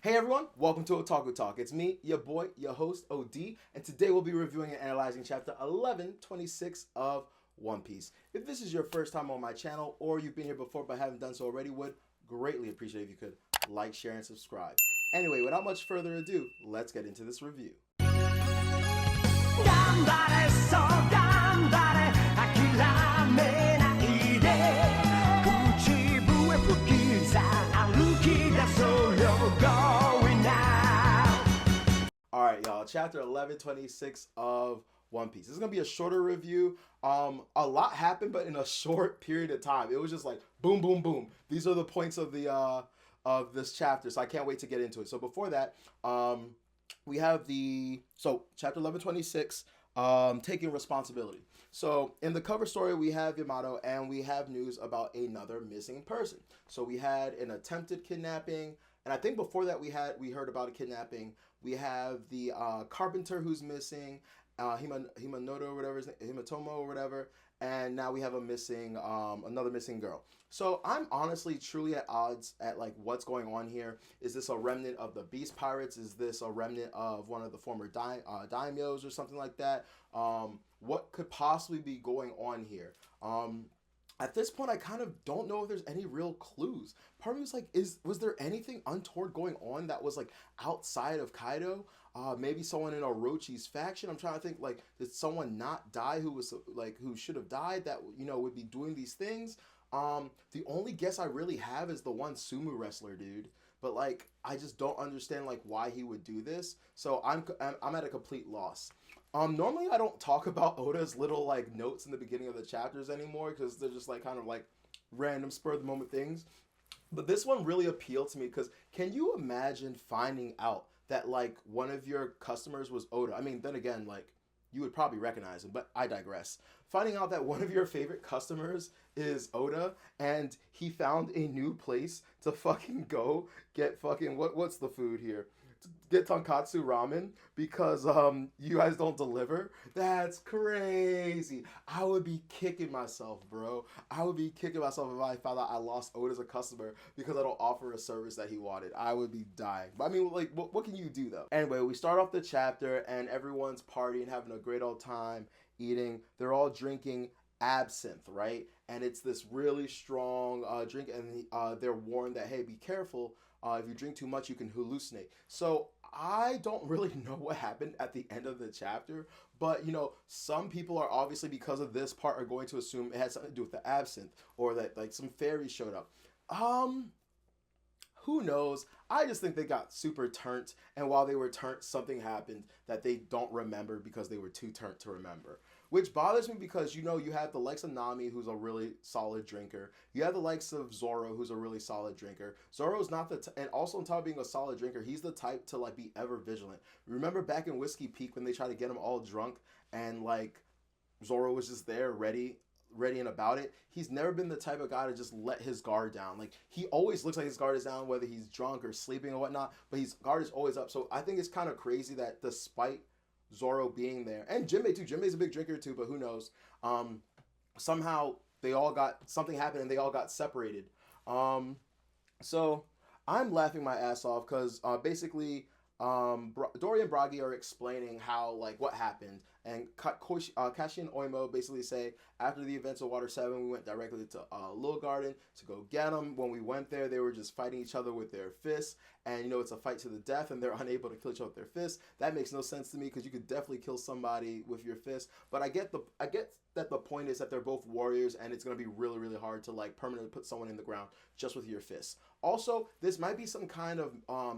Hey everyone, welcome to Otaku Talk. It's me, your boy, your host, OD, and today we'll be reviewing and analyzing chapter 1126 of One Piece. If this is your first time on my channel, or you've been here before but haven't done so already, would greatly appreciate if you could like, share, and subscribe. Anyway, without much further ado, let's get into this review. Alright, y'all, chapter 1126 of One Piece. This is going to be a shorter review. A lot happened, but in a short period of time. It was just like boom, boom, boom. These are the points of the of this chapter, so I can't wait to get into it. So before that, we have chapter 1126, taking responsibility. So in the cover story, we have Yamato, and we have news about another missing person. So we had an attempted kidnapping, and I think before that we heard about a kidnapping. We have the carpenter who's missing, Himanoto or whatever, Himatomo or whatever, and now we have another missing girl. So I'm honestly truly at odds at like what's going on here. Is this a remnant of the Beast Pirates? Is this a remnant of one of the former daimyos or something like that? What could possibly be going on here? At this point, I kind of don't know if there's any real clues. Part of me was like, was there anything untoward going on that was like outside of Kaido? Maybe someone in Orochi's faction. I'm trying to think, like, did someone not die who should have died that, would be doing these things? The only guess I really have is the one sumo wrestler dude. But like, I just don't understand like why he would do this. So I'm at a complete loss. Normally I don't talk about Oda's little like notes in the beginning of the chapters anymore because they're just like kind of like random spur of the moment things. But this one really appealed to me because can you imagine finding out that like one of your customers was Oda? I mean, then again, like you would probably recognize him, but I digress. Finding out that one of your favorite customers is Oda and he found a new place to fucking go get fucking what's the food here? Get tonkatsu ramen because you guys don't deliver. That's crazy. I would be kicking myself, bro. I would be kicking myself if I found out I lost Oda as a customer because I don't offer a service that he wanted. I would be dying. But I mean, like, what can you do though? Anyway, we start off the chapter and everyone's partying, having a great old time, eating. They're all drinking absinthe, right? And it's this really strong drink, and they're warned that, hey, be careful. If you drink too much, you can hallucinate. So I don't really know what happened at the end of the chapter, but some people are obviously, because of this part, are going to assume it had something to do with the absinthe or that like some fairies showed up. Who knows? I just think they got super turnt, and while they were turnt, something happened that they don't remember because they were too turnt to remember. Which bothers me because, you have the likes of Nami, who's a really solid drinker. You have the likes of Zoro, who's a really solid drinker. Zoro's not and also on top of being a solid drinker, he's the type to, like, be ever vigilant. Remember back in Whiskey Peak when they tried to get him all drunk and, like, Zoro was just there ready and about it? He's never been the type of guy to just let his guard down. Like, he always looks like his guard is down, whether he's drunk or sleeping or whatnot, but his guard is always up. So I think it's kind of crazy that despite Zoro being there, and Jinbei too. Jinbei's a big drinker too, but who knows? Somehow something happened and they all got separated. So I'm laughing my ass off because basically Dory and Bragi are explaining how, like, what happened, and Kashi and Oimo basically say after the events of Water 7 we went directly to Lil Garden to go get them. When we went there, they were just fighting each other with their fists, and it's a fight to the death and they're unable to kill each other with their fists. That makes no sense to me because you could definitely kill somebody with your fist, but I get that the point is that they're both warriors and it's going to be really, really hard to like permanently put someone in the ground just with your fists. Also, this might be some kind of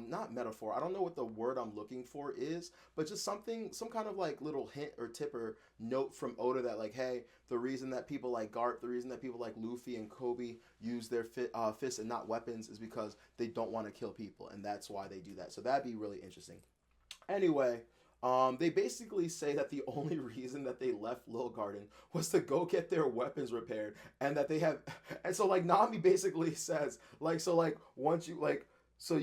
not metaphor, I don't know what the word I'm looking for is, but just some kind of like little hint or tip or note from Oda that, like, hey, the reason that people like Garp, the reason that people like Luffy and Kobe use their fists and not weapons is because they don't want to kill people, and that's why they do that. So that'd be really interesting. Anyway, they basically say that the only reason that they left Lil Garden was to go get their weapons repaired, and that they have, and so like Nami basically says, like, so like once you like, so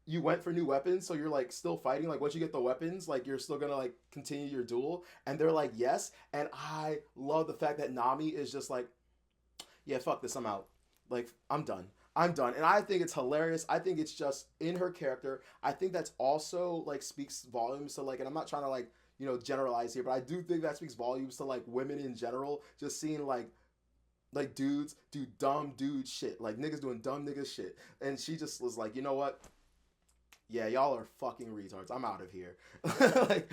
you went for new weapons, so you're like still fighting, like once you get the weapons, like you're still gonna like continue your duel, and they're like yes, and I love the fact that Nami is just like, yeah, fuck this, I'm out, like I'm done. I'm done. And I think it's hilarious. I think it's just in her character. I think that's also like speaks volumes to like, and I'm not trying to like, generalize here, but I do think that speaks volumes to like women in general. Just seeing like dudes do dumb dude shit, like niggas doing dumb nigga shit, and she just was like, you know what? Yeah, y'all are fucking retards. I'm out of here. Like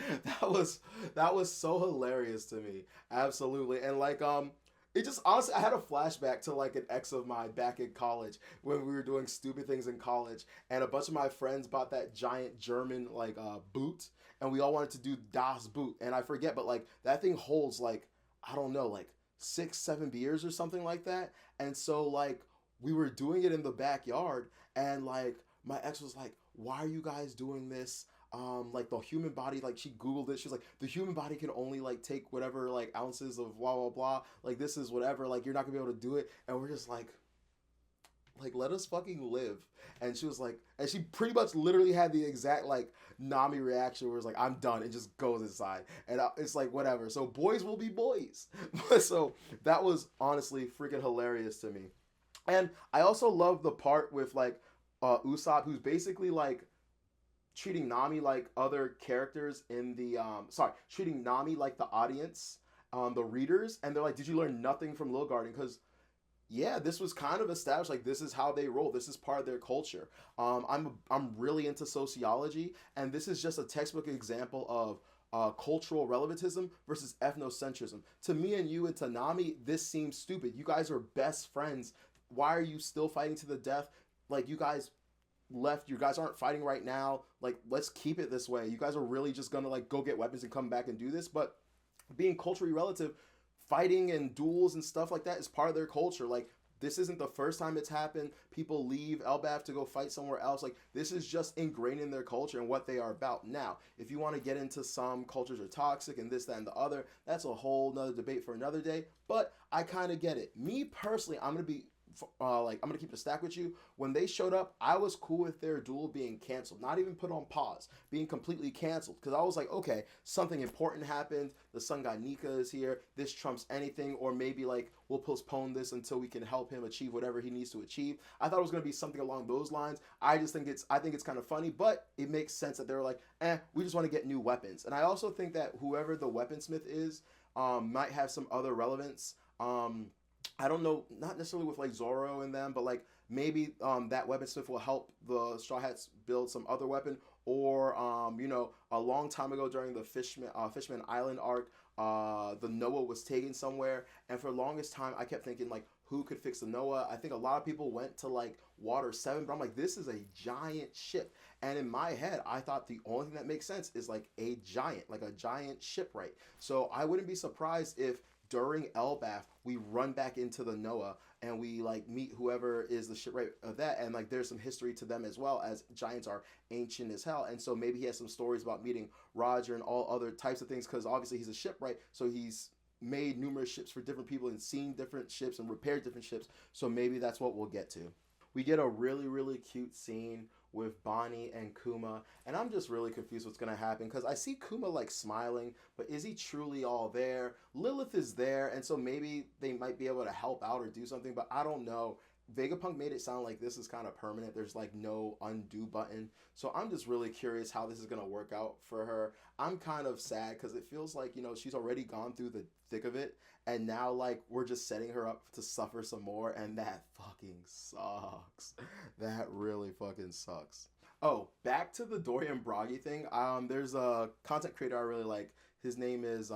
that was so hilarious to me. Absolutely. And like it just honestly I had a flashback to like an ex of mine back in college when we were doing stupid things in college and a bunch of my friends bought that giant German like boot and we all wanted to do Das Boot and I forget but like that thing holds like I don't know like 6 7 beers or something like that and so like we were doing it in the backyard and like my ex was like, why are you guys doing this? Like the human body, like she Googled it. She's like, the human body can only like take whatever like ounces of blah blah blah. Like this is whatever. Like you're not gonna be able to do it. And we're just like let us fucking live. And she was like, and she pretty much literally had the exact like Nami reaction where it's like I'm done. It just goes inside, and it's like whatever. So boys will be boys. So that was honestly freaking hilarious to me. And I also love the part with like Usopp, who's basically like treating Nami like other characters in the treating Nami like the audience, the readers, and they're like, "Did you learn nothing from Lil Garden?" Because yeah, this was kind of established. Like this is how they roll. This is part of their culture. I'm really into sociology, and this is just a textbook example of cultural relativism versus ethnocentrism. To me and you and to Nami, this seems stupid. You guys are best friends. Why are you still fighting to the death? Like you guys left, you guys aren't fighting right now, like let's keep it this way. You guys are really just gonna like go get weapons and come back and do this. But being culturally relative, fighting and duels and stuff like that is part of their culture. Like this isn't the first time it's happened. People leave Elbaf to go fight somewhere else. Like this is just ingrained in their culture and what they are about. Now if you want to get into some cultures are toxic and this that and the other, that's a whole nother debate for another day. But I kind of get it. Me personally, I'm gonna be I'm gonna keep the stack with you. When they showed up, I was cool with their duel being canceled, not even put on pause, being completely canceled. Because I was like, okay, something important happened. The Sun God Nika is here. This trumps anything, or maybe like we'll postpone this until we can help him achieve whatever he needs to achieve. I thought it was gonna be something along those lines. I think it's kind of funny, but it makes sense that they're like, we just want to get new weapons. And I also think that whoever the weaponsmith is, might have some other relevance. I don't know, not necessarily with like Zoro and them, but like maybe that weaponsmith will help the Straw Hats build some other weapon, or a long time ago during the Fishman Island arc, the Noah was taken somewhere, and for the longest time I kept thinking like who could fix the Noah. I think a lot of people went to like Water 7, but I'm like this is a giant ship, and in my head I thought the only thing that makes sense is like a giant shipwright. So I wouldn't be surprised if during Elbaf, we run back into the Noah and we like meet whoever is the shipwright of that, and like there's some history to them as well, as giants are ancient as hell, and so maybe he has some stories about meeting Roger and all other types of things, because obviously he's a shipwright, so he's made numerous ships for different people and seen different ships and repaired different ships, so maybe that's what we'll get to. We get a really cute scene with Bonnie and Kuma, and I'm just really confused what's gonna happen because I see Kuma like smiling, but is he truly all there? Lilith is there, and so maybe they might be able to help out or do something, but I don't know. Vegapunk made it sound like this is kind of permanent. There's like no undo button. So I'm just really curious how this is going to work out for her. I'm kind of sad because it feels like, she's already gone through the thick of it. And now, like, we're just setting her up to suffer some more. And that fucking sucks. That really fucking sucks. Oh, back to the Dorian Bragi thing. There's a content creator I really like. His name is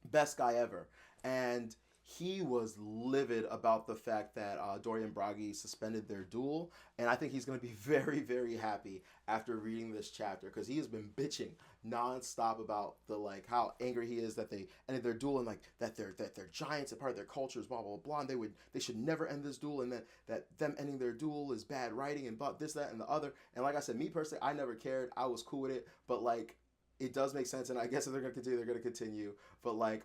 Best Guy Ever. And he was livid about the fact that Dorian Bragi suspended their duel, and I think he's going to be very happy after reading this chapter, because he has been bitching nonstop about the like how angry he is that they ended their duel, and like that they're giants and part of their culture is blah blah blah, and they should never end this duel, and that them ending their duel is bad writing and but this that and the other. And like I said, me personally, I never cared. I was cool with it, but like it does make sense, and I guess if they're gonna continue, they're gonna continue. But like,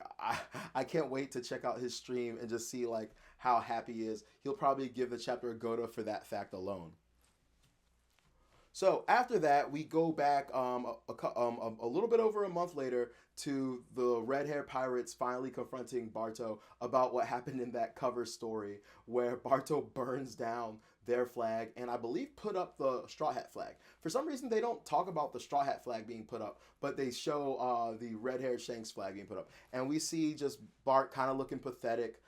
I can't wait to check out his stream and just see like how happy he is. He'll probably give the chapter a Goda for that fact alone. So after that, we go back a little bit over a month later to the red hair pirates finally confronting Barto about what happened in that cover story where Barto burns down their flag and I believe put up the straw hat flag. For some reason, they don't talk about the straw hat flag being put up, but they show the red haired Shanks flag being put up, and we see just Bart kind of looking pathetic,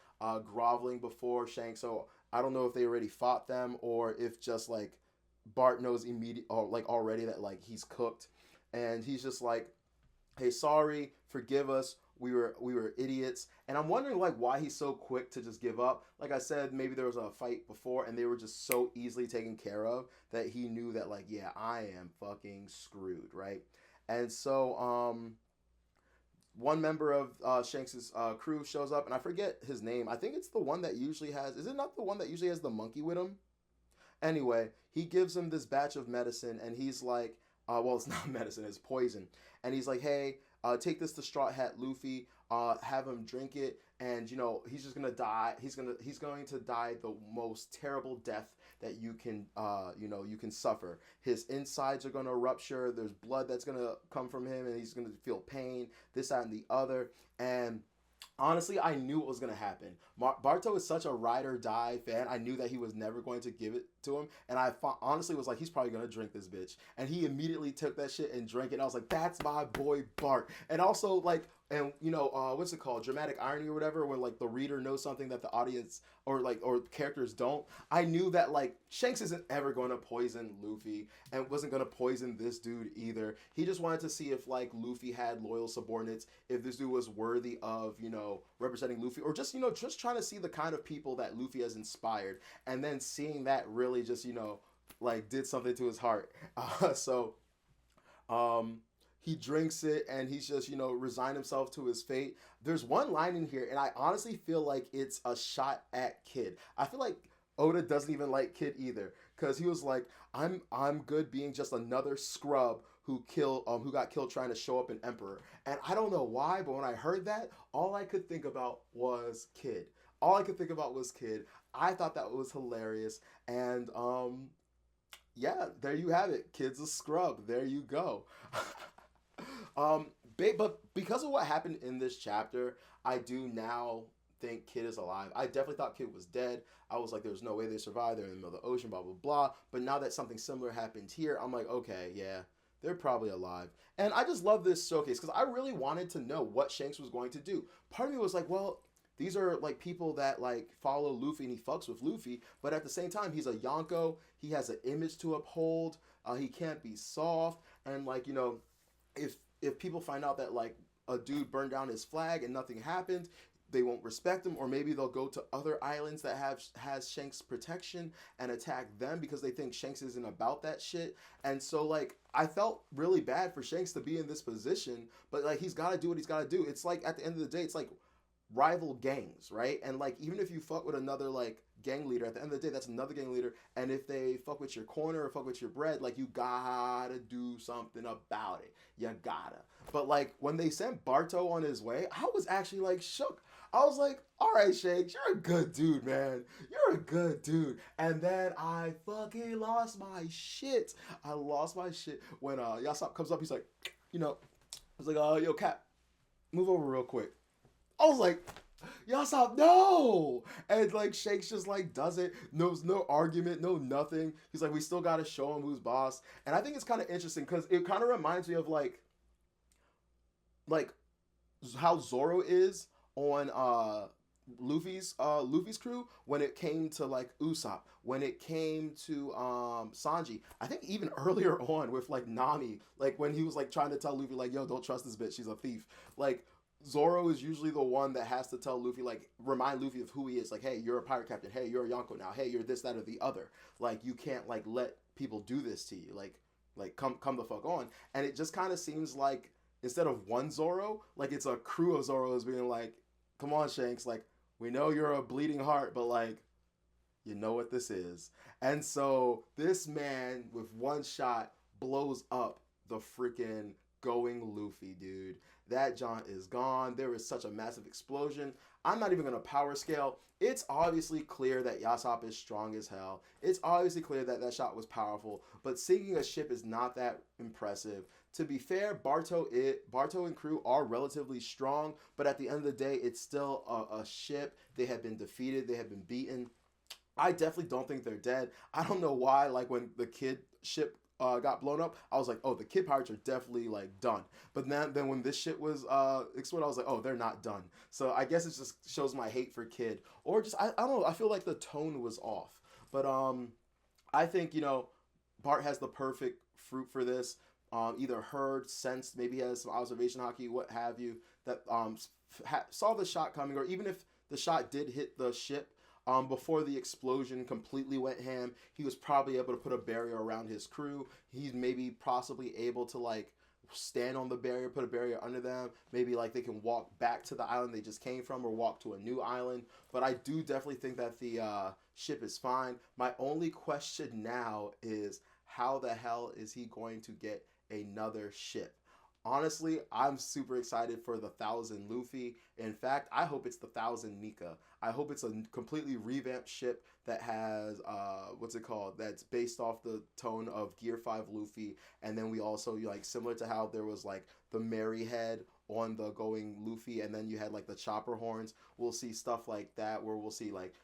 groveling before Shanks. So I don't know if they already fought them or if just like Bart knows immediate or like already that like he's cooked, and he's just like, "Hey, sorry, forgive us. We were idiots." And I'm wondering like why he's so quick to just give up. Like I said, maybe there was a fight before and they were just so easily taken care of that he knew that like, yeah, I am fucking screwed, right? And so one member of Shanks's crew shows up, and I forget his name. I think it's the one that usually has. Is it not the one that usually has the monkey with him? Anyway, he gives him this batch of medicine, and he's like, well, it's not medicine, it's poison. And he's like, hey, take this to Straw Hat Luffy, have him drink it, and he's just gonna die. He's going to die the most terrible death that you can suffer. His insides are gonna rupture. There's blood that's gonna come from him, and he's gonna feel pain, this, that, and the other, and honestly, I knew it was going to happen. Barto is such a ride or die fan. I knew that he was never going to give it to him. And honestly was like, he's probably going to drink this bitch. And he immediately took that shit and drank it. And I was like, that's my boy Bart. And also, like, and what's it called? Dramatic irony or whatever, when like the reader knows something that the audience or characters don't. I knew that like Shanks isn't ever going to poison Luffy and wasn't going to poison this dude either. He just wanted to see if like Luffy had loyal subordinates, if this dude was worthy of, representing Luffy, or just trying to see the kind of people that Luffy has inspired. And then seeing that really just, like did something to his heart. So, he drinks it and he's just, resigned himself to his fate. There's one line in here, and I honestly feel like it's a shot at Kid. I feel like Oda doesn't even like Kid either, because he was like, I'm good being just another scrub who got killed trying to show up an emperor. And I don't know why, but when I heard that, all I could think about was Kid. I thought that was hilarious. And yeah, there you have it. Kid's a scrub. There you go. But because of what happened in this chapter, I do now think Kid is alive. I definitely thought Kid was dead. I was like, there's no way they survived. They're in the middle of the ocean, blah, blah, blah. But now that something similar happened here, I'm like, okay, yeah, they're probably alive. And I just love this showcase because I really wanted to know what Shanks was going to do. Part of me was like, well, these are like people that like follow Luffy and he fucks with Luffy, but at the same time, he's a Yonko. He has an image to uphold. He can't be soft. And like, if people find out that like a dude burned down his flag and nothing happened, they won't respect him, or maybe they'll go to other islands that has Shanks protection and attack them because they think Shanks isn't about that shit. And so like I felt really bad for Shanks to be in this position, but like he's got to do what he's got to do. It's like at the end of the day, it's like rival gangs, right? And like even if you fuck with another like gang leader, at the end of the day, that's another gang leader, and if they fuck with your corner or fuck with your bread, like you gotta do something about it. You gotta. But like when they sent Barto on his way, I was actually like shook. I was like, all right, Shanks, you're a good dude, man. You're a good dude. And then I fucking lost my shit. I lost my shit when Yasop comes up. He's like, I was like, yo, Cap, move over real quick. I was like, Yasop, no! And like Shanks just like does it. No argument, no nothing. He's like, we still gotta show him who's boss. And I think it's kind of interesting because it kind of reminds me of like how Zoro is on Luffy's crew when it came to like Usopp, when it came to Sanji. I think even earlier on with like Nami, like when he was like trying to tell Luffy like, yo, don't trust this bitch, she's a thief. Like Zoro is usually the one that has to tell Luffy, like, remind Luffy of who he is. Like, hey, you're a pirate captain. Hey, you're a Yonko now. Hey, you're this, that, or the other. Like, you can't, like, let people do this to you. Like come the fuck on. And it just kind of seems like, instead of one Zoro, like, it's a crew of Zoros being like, come on, Shanks. Like, we know you're a bleeding heart, but, like, you know what this is. And so, this man, with one shot, blows up the freaking going Luffy, dude. That John is gone. There was such a massive explosion. I'm not even gonna power scale. It's obviously clear that Yasop is strong as hell. It's obviously clear that that shot was powerful, but sinking a ship is not that impressive. To be fair, Barto and crew are relatively strong, but at the end of the day, it's still a ship. They have been defeated. They have been beaten. I definitely don't think they're dead. I don't know why. Like when the kid ship got blown up, I was like, oh, the kid pirates are definitely like done. But then when this shit was exploded, I was like, oh, they're not done. So I guess it just shows my hate for kid, or just I don't know. I feel like the tone was off. But I think Bart has the perfect fruit for this. Either heard, sensed, maybe he has some observation hockey, what have you, that saw the shot coming, or even if the shot did hit the ship before the explosion completely went ham, he was probably able to put a barrier around his crew. He's maybe possibly able to like stand on the barrier, put a barrier under them. Maybe like they can walk back to the island they just came from, or walk to a new island. But I do definitely think that the ship is fine. My only question now is how the hell is he going to get another ship? Honestly, I'm super excited for the 1,000 Luffy. In fact, I hope it's the 1,000 Nika. I hope it's a completely revamped ship that has, what's it called? That's based off the tone of Gear 5 Luffy. And then we also, like, similar to how there was, like, the Merry Head on the going Luffy, and then you had, like, the chopper horns. We'll see stuff like that, where we'll see, like,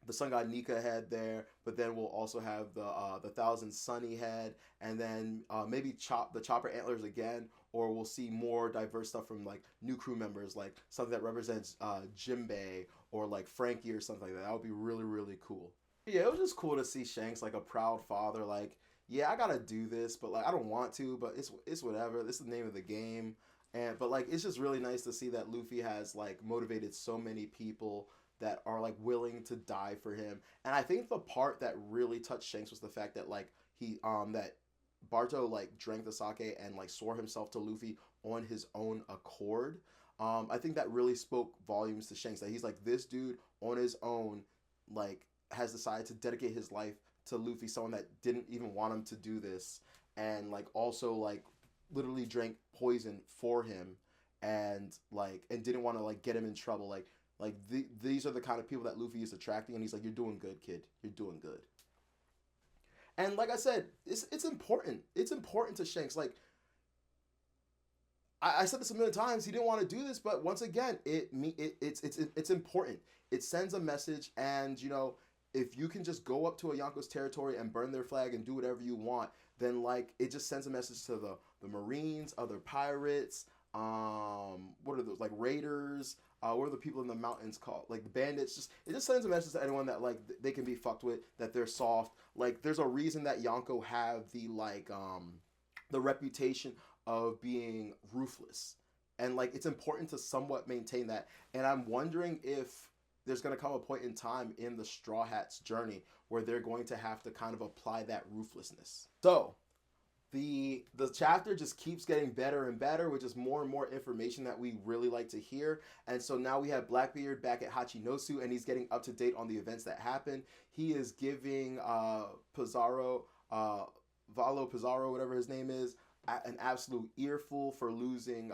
the Sun God Nika head there, but then we'll also have the 1,000 Sunny head, and then maybe the Chopper antlers again, or we'll see more diverse stuff from like new crew members, like something that represents Jimbei or like Frankie or something like that. That would be really, really cool. Yeah, it was just cool to see Shanks like a proud father. Like, yeah, I gotta do this, but like I don't want to, but it's whatever. This is the name of the game, but like it's just really nice to see that Luffy has like motivated so many people that are like willing to die for him. And I think the part that really touched Shanks was the fact that like he that Barto like drank the sake and like swore himself to Luffy on his own accord. I think that really spoke volumes to Shanks, that he's like, this dude on his own like has decided to dedicate his life to Luffy, someone that didn't even want him to do this, and like also like literally drank poison for him, and didn't want to like get him in trouble. These are the kind of people that Luffy is attracting, and he's like, you're doing good, kid. You're doing good. And like I said, it's important. It's important to Shanks. Like, I said this a million times. He didn't want to do this, but once again, it's important. It sends a message, and if you can just go up to a Yonko's territory and burn their flag and do whatever you want, then like it just sends a message to the Marines, other pirates, what are those, like raiders, what are the people in the mountains called, like the bandits. It just sends a message to anyone that like they can be fucked with, that they're soft. Like there's a reason that Yonko have the reputation of being ruthless, and like it's important to somewhat maintain that. And I'm wondering if there's going to come a point in time in the Straw Hats journey where they're going to have to kind of apply that ruthlessness. So the chapter just keeps getting better and better, with just more and more information that we really like to hear. And so now we have Blackbeard back at Hachinosu, and he's getting up to date on the events that happened. He is giving Pizarro, Valo Pizarro, whatever his name is, an absolute earful for losing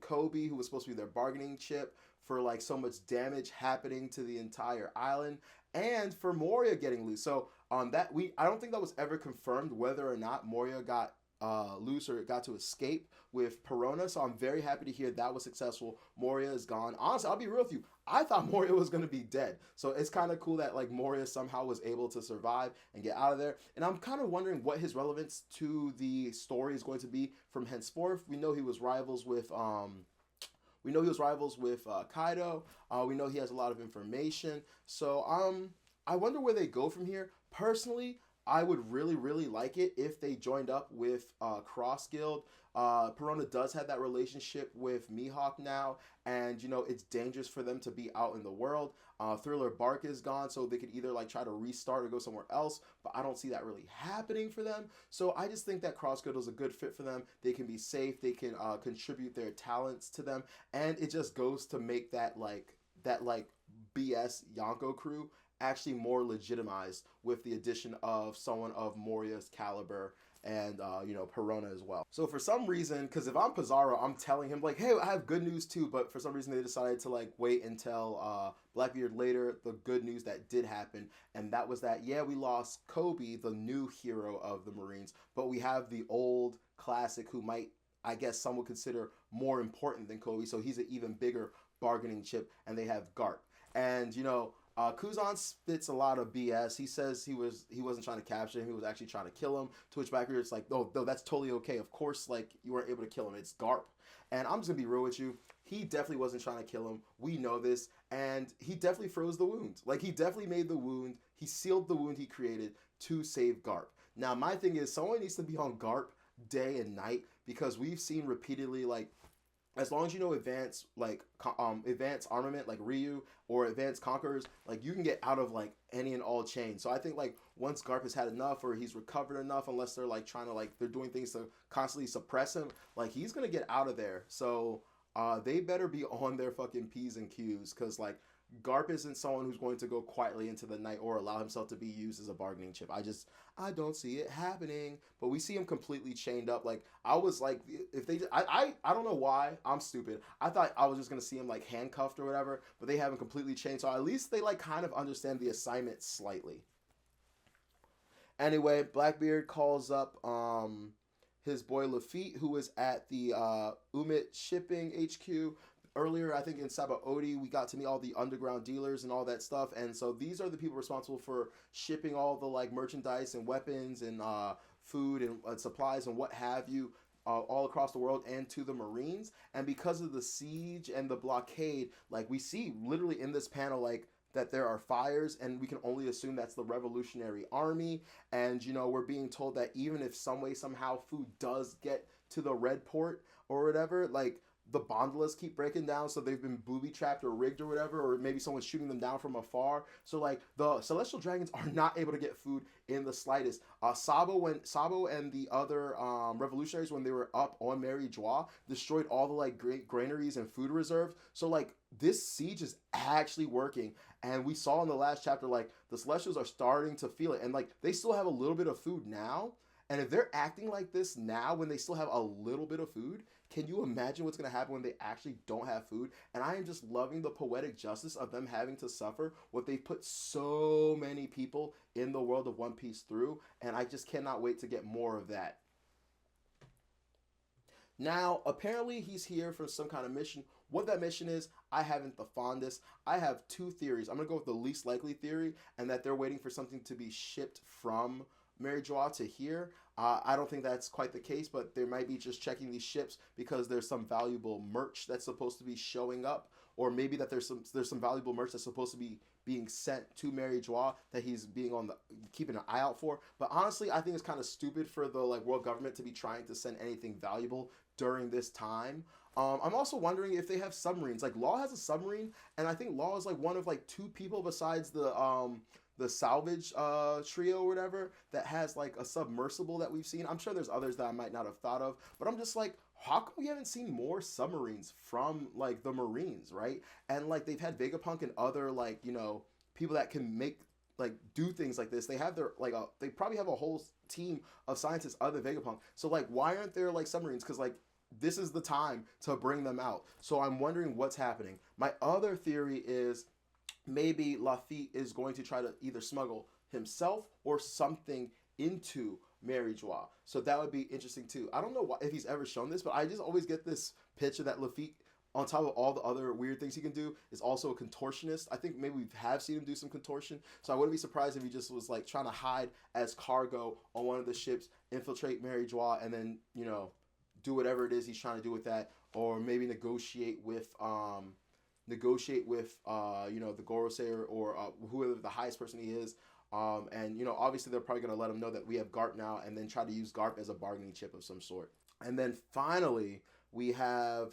Kobe, who was supposed to be their bargaining chip, for like so much damage happening to the entire island, and for Moria getting loose. So I don't think that was ever confirmed whether or not Moria got loose or got to escape with Perona. So I'm very happy to hear that was successful. Moria is gone. Honestly, I'll be real with you. I thought Moria was going to be dead. So it's kind of cool that like Moria somehow was able to survive and get out of there. And I'm kind of wondering what his relevance to the story is going to be from henceforth. We know he was rivals with Kaido. We know he has a lot of information. So I wonder where they go from here. Personally, I would really, really like it if they joined up with Cross Guild. Perona does have that relationship with Mihawk now, and it's dangerous for them to be out in the world. Thriller Bark is gone, so they could either like try to restart or go somewhere else, but I don't see that really happening for them. So I just think that Cross Guild is a good fit for them. They can be safe, they can contribute their talents to them, and it just goes to make that BS Yonko crew actually more legitimized with the addition of someone of Moria's caliber and Perona as well. So for some reason, because if I'm Pizarro, I'm telling him like, hey, I have good news too. But for some reason, they decided to like wait until Blackbeard later. The good news that did happen, and that was that yeah, we lost Kobe, the new hero of the Marines, but we have the old classic who might, I guess, some would consider more important than Kobe. So he's an even bigger bargaining chip, and they have Garp. And Kuzan spits a lot of BS. He says he wasn't trying to capture him. He was actually trying to kill him. To which Blackbeard's like, no, that's totally okay. Of course, like you weren't able to kill him. It's Garp. And I'm just gonna be real with you. He definitely wasn't trying to kill him. We know this, and he definitely froze the wound. Like he definitely made the wound. He sealed the wound he created to save Garp. Now my thing is, someone needs to be on Garp day and night because we've seen repeatedly like as long as you know advanced advanced armament like Ryu or advanced conquerors, like you can get out of like any and all chains. So I think like once Garp has had enough or he's recovered enough, unless they're like trying to like they're doing things to constantly suppress him, like he's gonna get out of there. So they better be on their fucking P's and Q's because like Garp isn't someone who's going to go quietly into the night or allow himself to be used as a bargaining chip. I don't see it happening. But we see him completely chained up. Like I was like, if they, I don't know why. I'm stupid. I thought I was just gonna see him like handcuffed or whatever, but they have him completely chained. So at least they like kind of understand the assignment slightly. Anyway, Blackbeard calls up his boy Lafitte, who was at the Umit shipping HQ earlier. I think in Sabaody we got to meet all the underground dealers and all that stuff, and so these are the people responsible for shipping all the like merchandise and weapons and food and supplies and what have you all across the world and to the Marines. And because of the siege and the blockade, like we see literally in this panel like that there are fires, and we can only assume that's the Revolutionary Army. And we're being told that even if some way somehow food does get to the red port or whatever, like the gondolas keep breaking down, so they've been booby trapped or rigged or whatever, or maybe someone's shooting them down from afar. So like the Celestial Dragons are not able to get food in the slightest. Sabo and the other revolutionaries, when they were up on Mary Joie, destroyed all the like great granaries and food reserves. So like this siege is actually working, and we saw in the last chapter like the Celestials are starting to feel it, and like they still have a little bit of food now. And if they're acting like this now when they still have a little bit of food, can you imagine what's going to happen when they actually don't have food? And I am just loving the poetic justice of them having to suffer what they've put so many people in the world of One Piece through. And I just cannot wait to get more of that. Now, apparently he's here for some kind of mission. What that mission is, I haven't the fondest. I have two theories. I'm going to go with the least likely theory, and that they're waiting for something to be shipped from Mary Joie to here. I don't think that's quite the case, but they might be just checking these ships because there's some valuable merch that's supposed to be showing up, or maybe that there's some valuable merch that's supposed to be being sent to Mary Joie that he's being keeping an eye out for. But honestly, I think it's kind of stupid for the like world government to be trying to send anything valuable during this time. I'm also wondering if they have submarines. Like Law has a submarine, and I think Law is like one of like two people besides the salvage trio or whatever that has like a submersible that we've seen. I'm sure there's others that I might not have thought of, but I'm just like, how come we haven't seen more submarines from like the Marines, right? And like they've had Vegapunk and other like people that can make like do things like this. They have their like they probably have a whole team of scientists other than Vegapunk. So like why aren't there like submarines? Because like this is the time to bring them out. So I'm wondering what's happening. My other theory is maybe Lafitte is going to try to either smuggle himself or something into Mary Joie. So that would be interesting too. I don't know if he's ever shown this, but I just always get this picture that Lafitte, on top of all the other weird things he can do, is also a contortionist. I think maybe we have seen him do some contortion. So I wouldn't be surprised if he just was like trying to hide as cargo on one of the ships, infiltrate Mary Joie, and then, do whatever it is he's trying to do with that, or maybe negotiate with the Gorosei or whoever the highest person he is. And obviously they're probably going to let him know that we have Garp now, and then try to use Garp as a bargaining chip of some sort. And then finally we have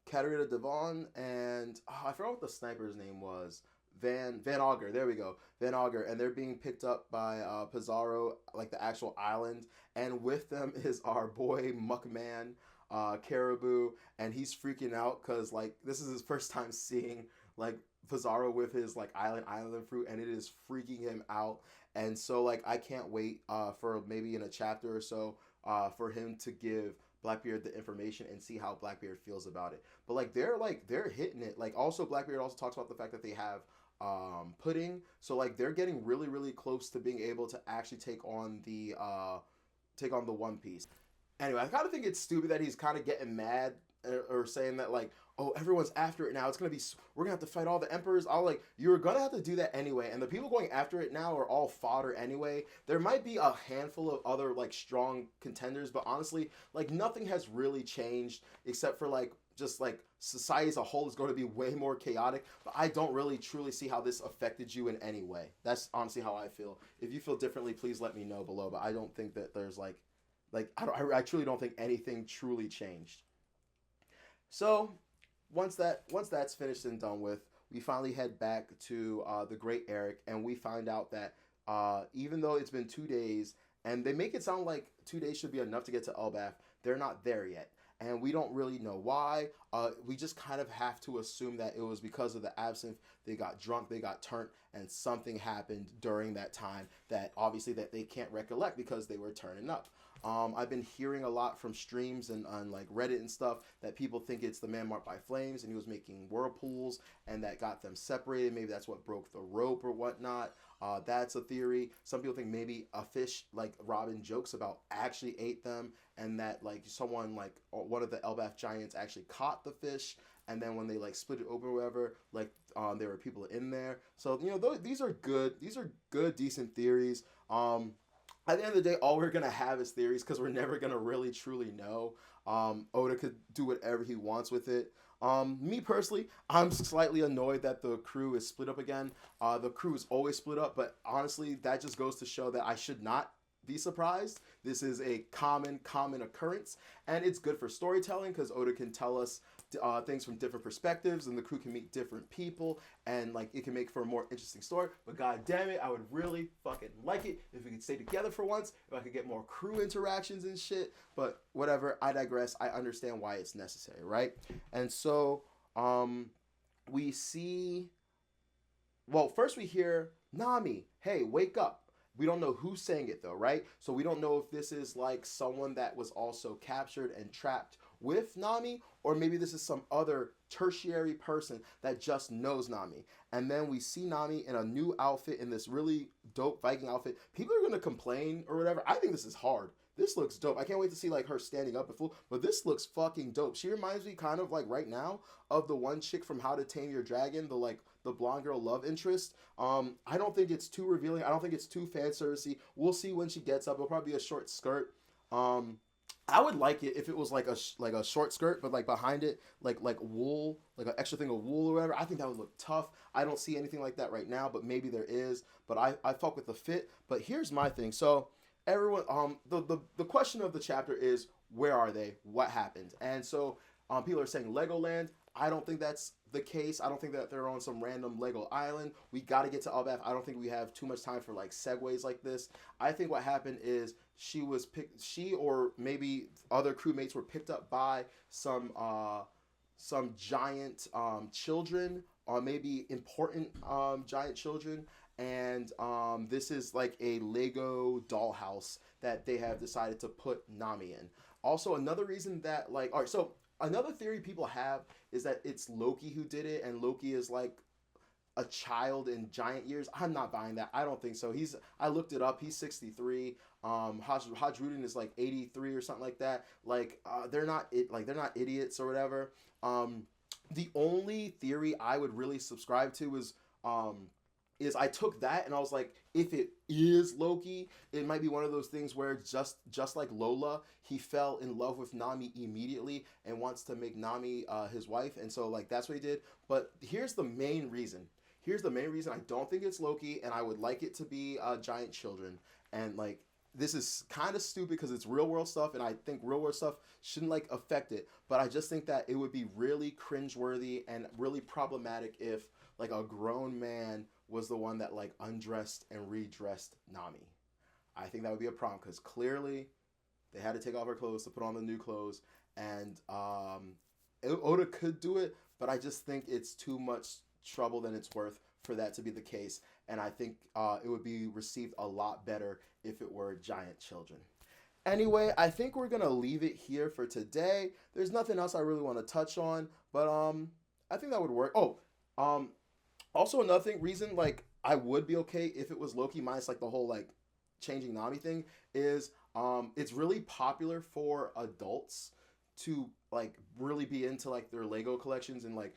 Katarina Devon and I forgot what the sniper's name was. Van Auger, there we go. Van Auger, and they're being picked up by Pizarro, like the actual island, and with them is our boy Muckman, Caribou, and he's freaking out because like this is his first time seeing like Pizarro with his like island fruit, and it is freaking him out. And so like I can't wait for maybe in a chapter or so for him to give Blackbeard the information and see how Blackbeard feels about it. But like they're hitting it. Like also Blackbeard also talks about the fact that they have pudding, so like they're getting really close to being able to actually take on the One Piece. Anyway, I kind of think it's stupid that he's kind of getting mad or saying that like, oh, everyone's after it now. It's gonna be we're gonna have to fight all the emperors. I'll like you're gonna have to do that anyway. And the people going after it now are all fodder anyway. There might be a handful of other like strong contenders, but honestly, like nothing has really changed except for like just like society as a whole is going to be way more chaotic. But I don't really truly see how this affected you in any way. That's honestly how I feel. If you feel differently, please let me know below. But I don't think that there's I truly don't think anything truly changed. So once that's finished and done with, we finally head back to the Great Eric, and we find out that even though it's been 2 days, and they make it sound like 2 days should be enough to get to Elbaf, they're not there yet. And we don't really know why. We just kind of have to assume that it was because of the absinthe. They got drunk, they got turnt, and something happened during that time that obviously that they can't recollect because they were turning up. I've been hearing a lot from streams and on like Reddit and stuff that people think it's the man marked by flames and he was making whirlpools and that got them separated. Maybe that's what broke the rope or whatnot. That's a theory. Some people think maybe a fish, like Robin jokes about, actually ate them, and that like someone like one of the Elbaf giants actually caught the fish, and then when they like split it open or whatever, like there were people in there. So these are good. These are good, decent theories. At the end of the day, all we're gonna have is theories because we're never gonna really truly know. Oda could do whatever he wants with it. Me personally, I'm slightly annoyed that the crew is split up again. The crew is always split up, but honestly, that just goes to show that I should not be surprised. This is a common occurrence, and it's good for storytelling because Oda can tell us things from different perspectives, and the crew can meet different people, and like it can make for a more interesting story. But god damn it, I would really fucking like it if we could stay together for once, if I could get more crew interactions and shit. But whatever, I digress. I understand why it's necessary, right? And so we see, well, first we hear Nami, hey, wake up. We don't know who's saying it though, right? So we don't know if this is like someone that was also captured and trapped with Nami, or maybe this is some other tertiary person that just knows Nami. And then we see Nami in a new outfit, in this really dope Viking outfit. People are gonna complain or whatever. I think this is hard. This looks dope. I can't wait to see like her standing up and full, but this looks fucking dope. She reminds me kind of like right now of the one chick from How to Tame Your Dragon, the blonde girl love interest. I don't think it's too revealing. I don't think it's too fan servicey. We'll see when she gets up. It'll probably be a short skirt. I would like it if it was like a short skirt, but like behind it, like wool, like an extra thing of wool or whatever. I think that would look tough. I don't see anything like that right now, but maybe there is. But I fuck with the fit. But here's my thing. So everyone, the question of the chapter is, where are they? What happened? And so people are saying Legoland. I don't think that's the case. I don't think that they're on some random Lego island. We got to get to Elbaf. I don't think we have too much time for like segues like this. I think what happened is she or maybe other crewmates were picked up by some giant children, or maybe important giant children. And this is like a Lego dollhouse that they have decided to put Nami in. Also, another reason that like, all right, so another theory people have is that it's Loki who did it, and Loki is like a child in giant years. I'm not buying that. I don't think so. I looked it up. He's 63. Hadrudin is like 83 or something like that. Like they're not idiots or whatever. The only theory I would really subscribe to is I took that and I was like, if it is Loki, it might be one of those things where just like Lola, he fell in love with Nami immediately and wants to make Nami his wife, and so like that's what he did. But here's the main reason. I don't think it's Loki, and I would like it to be giant children. And like this is kind of stupid because it's real world stuff, and I think real world stuff shouldn't like affect it. But I just think that it would be really cringeworthy and really problematic if like a grown man was the one that like undressed and redressed Nami. I think that would be a problem because clearly they had to take off her clothes to put on the new clothes, and Oda could do it, but I just think it's too much trouble than it's worth for that to be the case, and I think it would be received a lot better if it were giant children. Anyway, I think we're gonna leave it here for today. There's nothing else I really want to touch on, but I think that would work. Oh, um, also another thing, reason like I would be okay if it was Loki minus like the whole like changing Nami thing is it's really popular for adults to like really be into like their Lego collections and like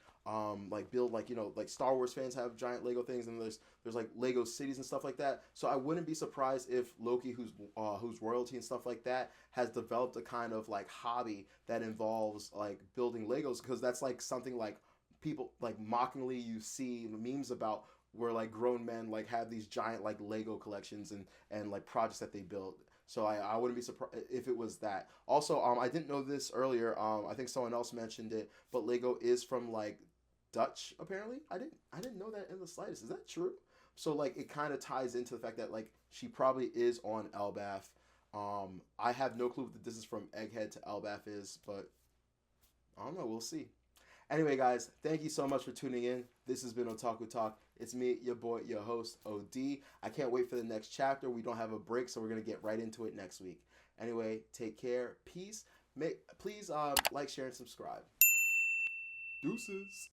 build like like Star Wars fans have giant Lego things and there's like Lego cities and stuff like that. So I wouldn't be surprised if Loki, who's royalty and stuff like that, has developed a kind of like hobby that involves like building Legos, because that's like something like people like mockingly you see memes about, where like grown men like have these giant like Lego collections and like projects that they build. So I wouldn't be surprised if it was that. Also, I didn't know this earlier. I think someone else mentioned it, but Lego is from like Dutch apparently. I didn't know that in the slightest. Is that true? So like it kind of ties into the fact that like she probably is on Elbath. I have no clue what the distance from Egghead to Elbath is, but I don't know. We'll see. Anyway, guys, thank you so much for tuning in. This has been Otaku Talk. It's me, your boy, your host, OD. I can't wait for the next chapter. We don't have a break, so we're going to get right into it next week. Anyway, take care. Peace. Please like, share, and subscribe. Deuces.